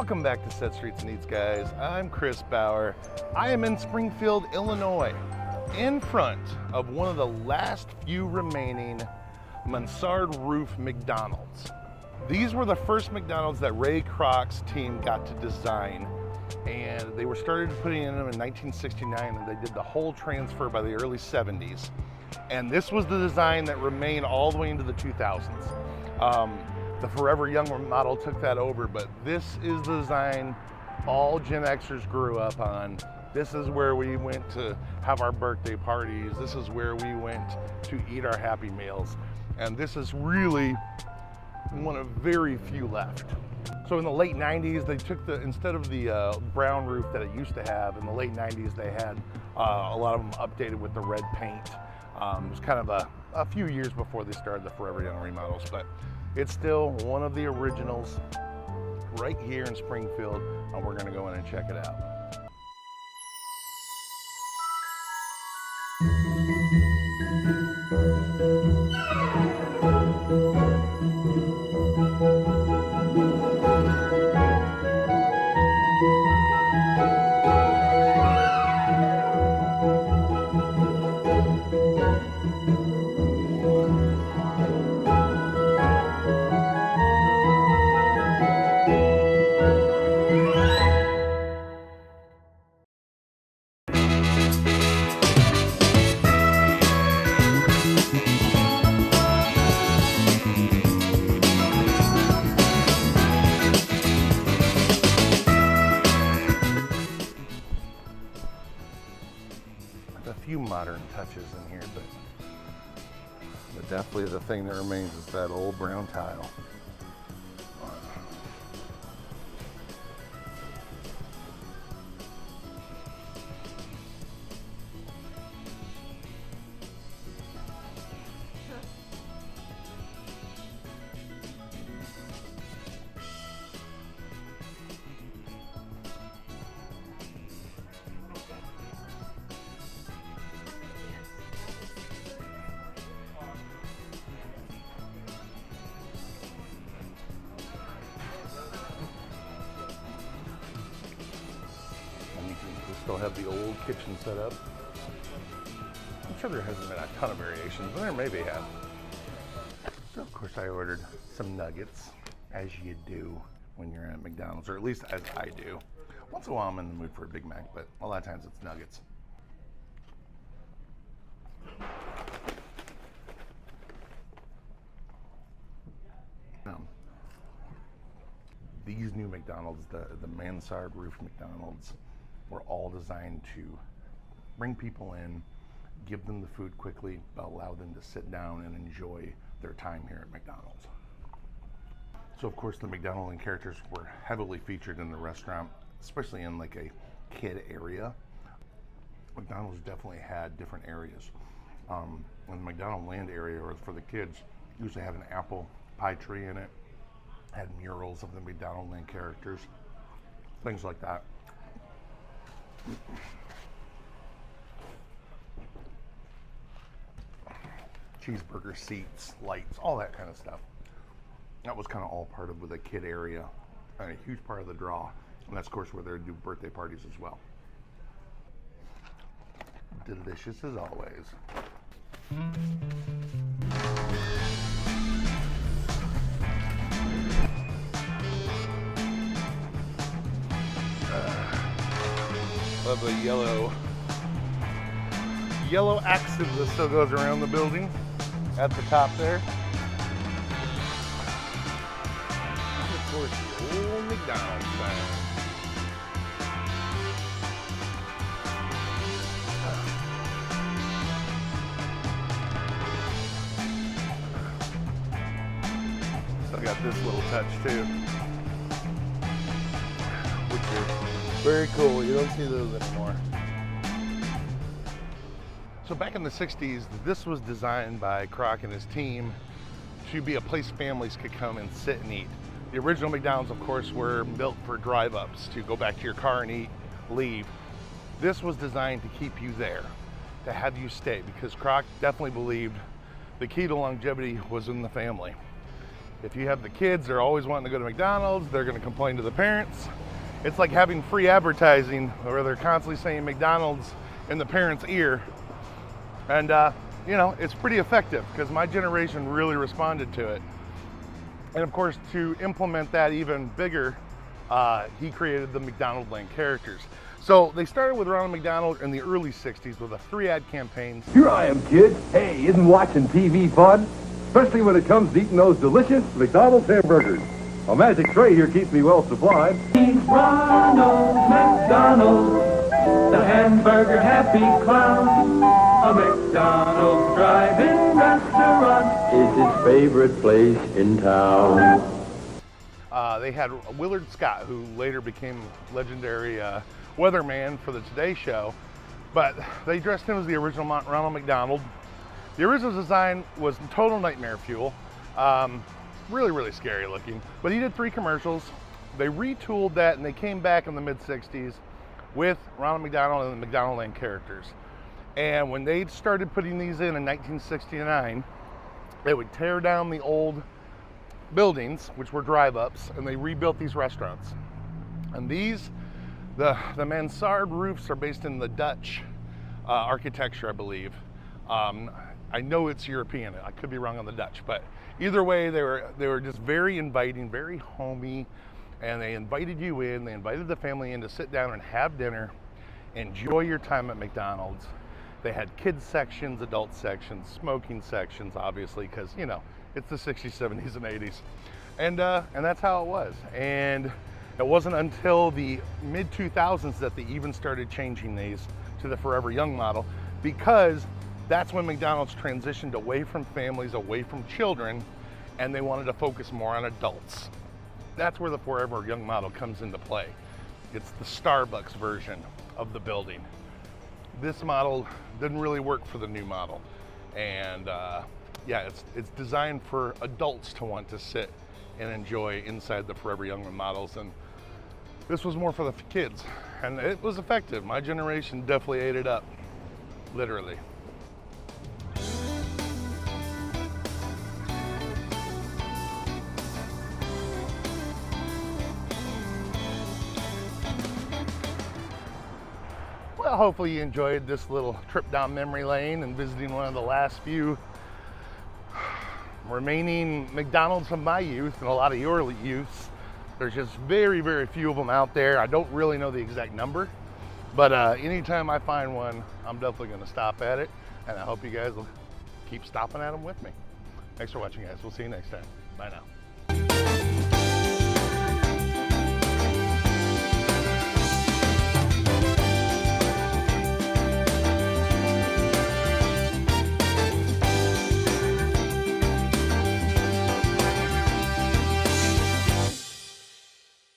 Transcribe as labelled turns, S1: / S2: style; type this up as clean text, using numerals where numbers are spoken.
S1: Welcome back to Set Streets and Eats, guys. I'm Chris Bauer. I am in Springfield, Illinois, in front of one of the last few remaining Mansard roof McDonald's. These were the first McDonald's that Ray Kroc's team got to design, and they were started putting in them in 1969, and they did the whole transfer by the early 70s. And this was the design that remained all the way into the 2000s. The Forever Young model took that over, but this is the design all Gen Xers grew up on. This is where we went to have our birthday parties. This is where we went to eat our Happy Meals. And this is really one of very few left. So in the late 90s, they took instead of the brown roof that it used to have, in the late 90s, they had a lot of them updated with the red paint. It was kind of a few years before they started the Forever Young remodels, but it's still one of the originals right here in Springfield, and we're gonna go in and check it out. A few modern touches in here, but definitely the thing that remains is that old brown tile. Still have the old kitchen set up. I'm sure there hasn't been a ton of variations, but there maybe have. So of course I ordered some nuggets, as you do when you're at McDonald's, or at least as I do. Once in a while I'm in the mood for a Big Mac, but a lot of times it's nuggets. These new McDonald's, the Mansard roof McDonald's, were all designed to bring people in, give them the food quickly, but allow them to sit down and enjoy their time here at McDonald's. So of course the McDonaldland characters were heavily featured in the restaurant, especially in like a kid area. McDonald's definitely had different areas. In the McDonaldland area, or for the kids, usually had an apple pie tree in it, had murals of the McDonaldland characters, things like that. Cheeseburger seats, lights, all that kind of stuff. That was kind of all part of with a kid area, and a huge part of the draw. And that's of course where they do birthday parties as well. Delicious as always. Love the yellow accent that still goes around the building at the top there. course, the old McDonald's sign. Still got this little touch too, which is very cool. You don't see those anymore. So back in the 60s, this was designed by Kroc and his team to be a place families could come and sit and eat. The original McDonald's, of course, were built for drive-ups, to go back to your car and eat, leave. This was designed to keep you there, to have you stay, because Kroc definitely believed the key to longevity was in the family. If you have the kids, they're always wanting to go to McDonald's, they're gonna complain to the parents. It's like having free advertising where they're constantly saying McDonald's in the parent's ear. And you know, it's pretty effective because my generation really responded to it. And of course, to implement that even bigger, he created the McDonaldland characters. So they started with Ronald McDonald in the early 60s with a 3-ad campaign.
S2: Here I am, kids. Hey, isn't watching TV fun? Especially when it comes to eating those delicious McDonald's hamburgers. A magic tray here keeps me well supplied.
S3: Ronald McDonald, the hamburger happy clown. A McDonald's drive-in restaurant is his favorite place in town.
S1: They had Willard Scott, who later became legendary weatherman for the Today Show, but they dressed him as the original Ronald McDonald. The original design was total nightmare fuel. Really, really scary looking, but he did 3 commercials. They retooled that and they came back in the mid-60s with Ronald McDonald and the McDonaldland characters. And when they started putting these in 1969, they would tear down the old buildings, which were drive-ups, and they rebuilt these restaurants. And these, the Mansard roofs are based in the Dutch architecture, I believe. I know it's European. I could be wrong on the Dutch, but either way, they were just very inviting, very homey, and they invited you in. They invited the family in to sit down and have dinner, enjoy your time at McDonald's. They had kids sections, adult sections, smoking sections, obviously, because, you know, it's the 60s, 70s, and 80s. And that's how it was. And it wasn't until the mid-2000s that they even started changing these to the Forever Young model, because that's when McDonald's transitioned away from families, away from children, and they wanted to focus more on adults. That's where the Forever Young model comes into play. It's the Starbucks version of the building. This model didn't really work for the new model. And yeah, it's designed for adults to want to sit and enjoy inside the Forever Young models. And this was more for the kids. And it was effective. My generation definitely ate it up, literally. Well, hopefully you enjoyed this little trip down memory lane and visiting one of the last few remaining McDonald's of my youth and a lot of your youths. There's just very, very few of them out there. I don't really know the exact number, but anytime I find one, I'm definitely going to stop at it, and I hope you guys will keep stopping at them with me. Thanks for watching, guys. We'll see you next time. Bye now.